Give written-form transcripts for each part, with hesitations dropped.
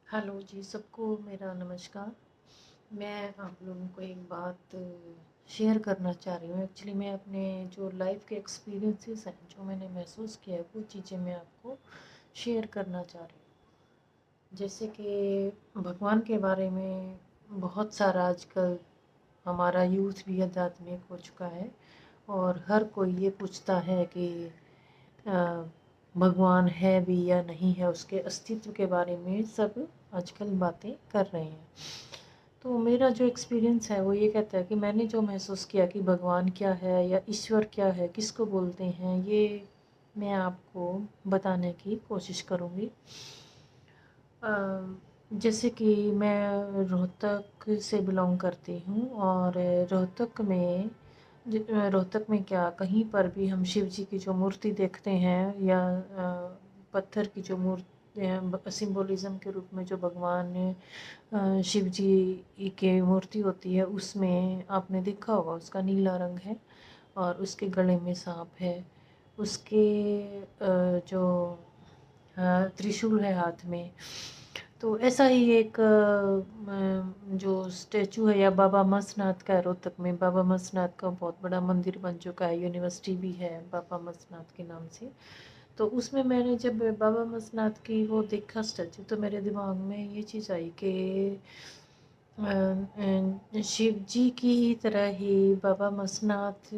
Hello जी, सबको मेरा नमस्कार। मैं आप लोगों को एक बात शेयर करना चाह रही हूँ। एक्चुअली मैं अपने जो लाइफ के एक्सपीरियंसेस हैं, जो मैंने महसूस किया है, वो चीज़ें मैं आपको शेयर करना चाह रही हूँ। जैसे कि भगवान के बारे में बहुत सारा आजकल हमारा यूथ भी आध्यात्मिक हो चुका है और हर कोई ये पूछता है कि अ, भगवान है भी या नहीं है, उसके अस्तित्व के बारे में सब आजकल बातें कर रहे हैं। तो मेरा जो एक्सपीरियंस है वो ये कहता है कि मैंने जो महसूस किया कि भगवान क्या है या ईश्वर क्या है, किसको बोलते हैं, ये मैं आपको बताने की कोशिश करूँगी। जैसे कि मैं रोहतक से बिलोंग करती हूँ और रोहतक में क्या कहीं पर भी हम शिव जी की जो मूर्ति देखते हैं या पत्थर की जो मूर्ति सिंबोलिज्म के रूप में जो भगवान शिव जी की मूर्ति होती है, उसमें आपने देखा होगा उसका नीला रंग है और उसके गले में सांप है। उसके जो त्रिशूल है हाथ में। तो ऐसा ही एक जो स्टैचू है या बाबा मस्तनाथ का है, रोहतक में बाबा मस्तनाथ का बहुत बड़ा मंदिर बन चुका है, यूनिवर्सिटी भी है बाबा मस्तनाथ के नाम से। तो उसमें मैंने जब बाबा मस्तनाथ की वो देखा स्टैचू, तो मेरे दिमाग में ये चीज़ आई कि शिव जी की ही तरह ही बाबा मस्तनाथ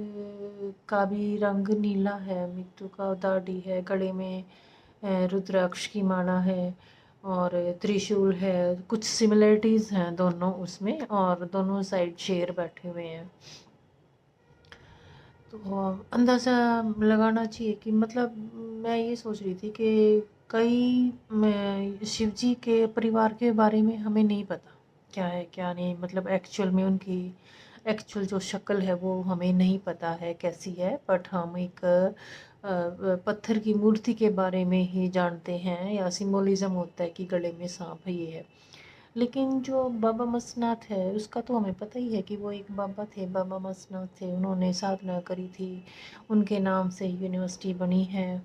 का भी रंग नीला है, मृत्यु का दाढ़ी है, गले में रुद्राक्ष की माला है और त्रिशूल है। कुछ सिमिलरिटीज़ हैं दोनों उसमें और दोनों साइड शेर बैठे हुए हैं। तो अंदाज़ा लगाना चाहिए कि मतलब मैं ये सोच रही थी कि शिव जी के परिवार के बारे में हमें नहीं पता क्या है क्या नहीं, मतलब एक्चुअल में उनकी एक्चुअल जो शक्ल है वो हमें नहीं पता है कैसी है, बट हम एक पत्थर की मूर्ति के बारे में ही जानते हैं या सिंबोलिज्म होता है कि गले में सांप है, ये है। लेकिन जो बाबा मस्तनाथ है उसका तो हमें पता ही है कि वो एक बाबा थे, बाबा मस्तनाथ थे, उन्होंने साधना करी थी, उनके नाम से यूनिवर्सिटी बनी है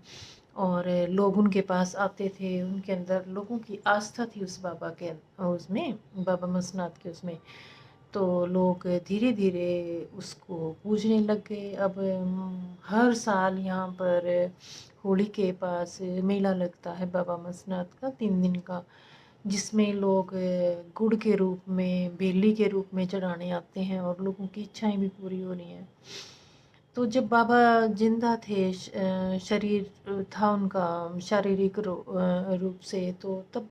और लोग उनके पास आते थे, उनके अंदर लोगों की आस्था थी उस बाबा के उसमें, बाबा मस्तनाथ के उसमें। तो लोग धीरे धीरे उसको पूजने लग गए। अब हर साल यहाँ पर होली के पास मेला लगता है बाबा मस्तनाथ का 3 दिन का, जिसमें लोग गुड़ के रूप में, बेली के रूप में चढ़ाने आते हैं और लोगों की इच्छाएं भी पूरी हो रही हैं। तो जब बाबा जिंदा थे, शरीर था उनका शारीरिक रूप से, तो तब